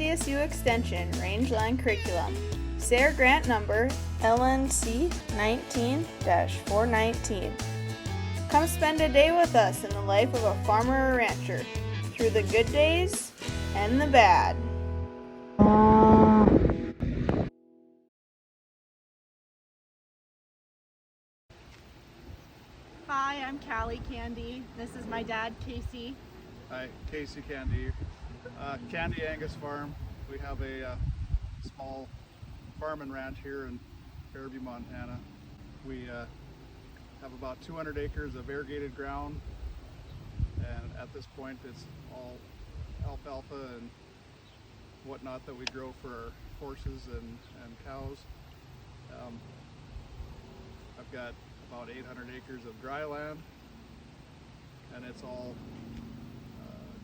CSU Extension Rangeland Curriculum, SARE Grant Number LNC 19-419. Come spend a day with us in the life of a farmer or rancher, through the good days and the bad. Hi, I'm Callie Candy. This is my dad, Casey. Hi, Casey Candy. Candy Angus Farm. We have a small farm and ranch here in Fairview, Montana. We have about 200 acres of irrigated ground, and at this point it's all alfalfa and whatnot that we grow for our horses and cows. I've got about 800 acres of dry land, and it's all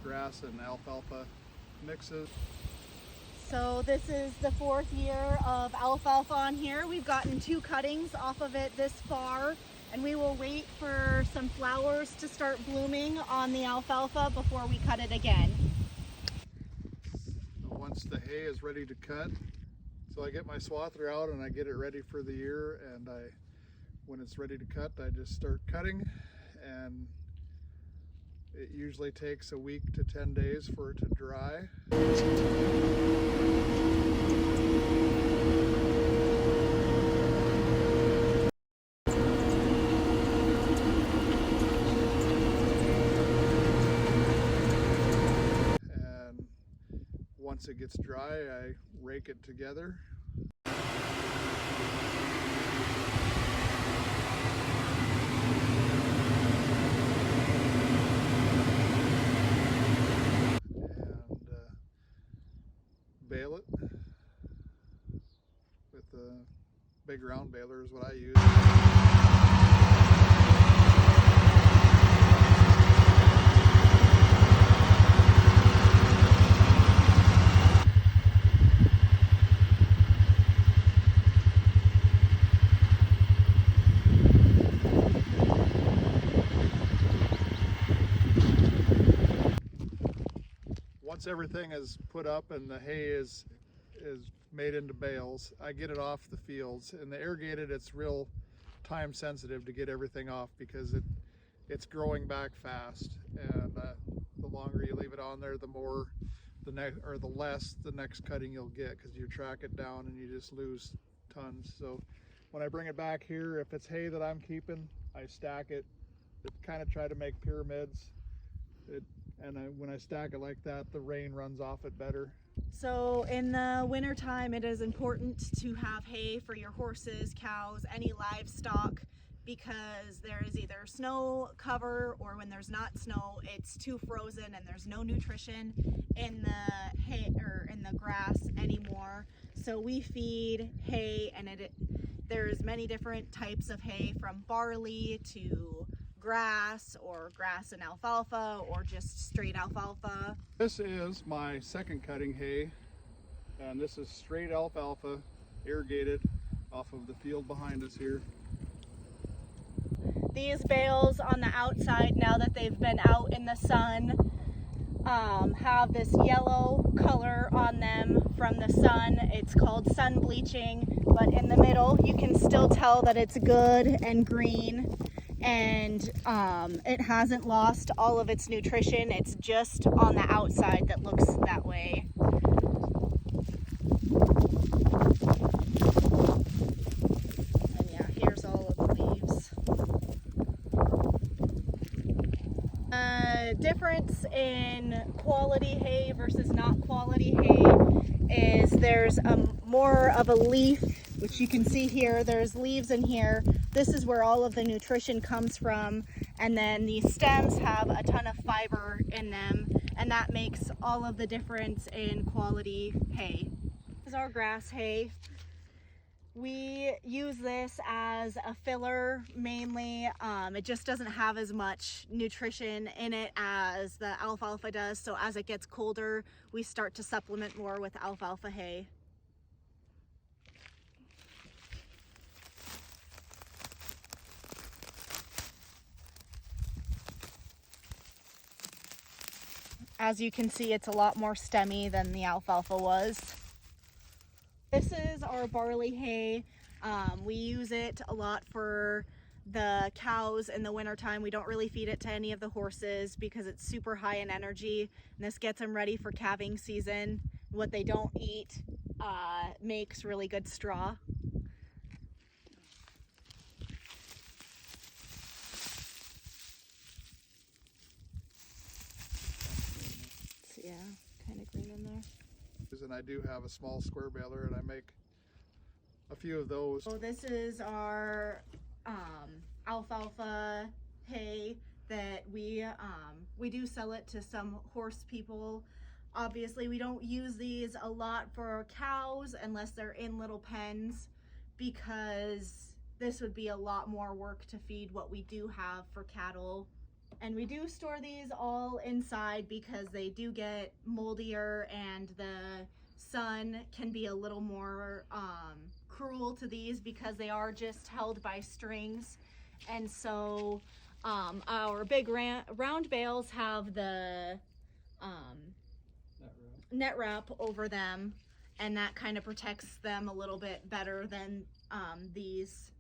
grass and alfalfa mixes. So this is the 4th year of alfalfa on here. We've gotten 2 cuttings off of it this far, and we will wait for some flowers to start blooming on the alfalfa before we cut it again. Once the hay is ready to cut, so I get my swather out and I get it ready for the year, and when it's ready to cut, I just start cutting, and it usually takes a week to 10 days for it to dry. And once it gets dry, I rake it together. Bale it with a big round baler is what I use. Once everything is put up and the hay is made into bales, I get it off the fields. And the irrigated, it's real time sensitive to get everything off because it's growing back fast, and the longer you leave it on there, the less the next cutting you'll get, because you track it down and you just lose tons. So when I bring it back here, if it's hay that I'm keeping, I stack it, kind of try to make pyramids. When I stack it like that, the rain runs off it better. So in the winter time, it is important to have hay for your horses, cows, any livestock, because there is either snow cover, or when there's not snow, it's too frozen and there's no nutrition in the hay or in the grass anymore. So we feed hay, and there's many different types of hay, from barley to grass, or grass and alfalfa, or just straight alfalfa. This is my second cutting hay, and this is straight alfalfa, irrigated off of the field behind us here. These bales on the outside, now that they've been out in the sun, have this yellow color on them from the sun. It's called sun bleaching, but in the middle you can still tell that it's good and green, and it hasn't lost all of its nutrition. It's just on the outside that looks that way. And yeah, here's all of the leaves. Difference in quality hay versus not quality hay is there's more of a leaf, which you can see here. There's leaves in here. This is where all of the nutrition comes from, and then these stems have a ton of fiber in them, and that makes all of the difference in quality hay. This is our grass hay. We use this as a filler mainly. It just doesn't have as much nutrition in it as the alfalfa does, so as it gets colder, we start to supplement more with alfalfa hay. As you can see, it's a lot more stemmy than the alfalfa was. This is our barley hay. We use it a lot for the cows in the wintertime. We don't really feed it to any of the horses because it's super high in energy, and this gets them ready for calving season. What they don't eat makes really good straw. So yeah, kind of green in there. And I do have a small square baler, and I make a few of those. So this is our alfalfa hay that we do sell it to some horse people. Obviously, we don't use these a lot for cows unless they're in little pens, because this would be a lot more work to feed what we do have for cattle. And we do store these all inside because they do get moldier, and the sun can be a little more cruel to these because they are just held by strings. And so our big round bales have the net wrap over them, and that kind of protects them a little bit better than these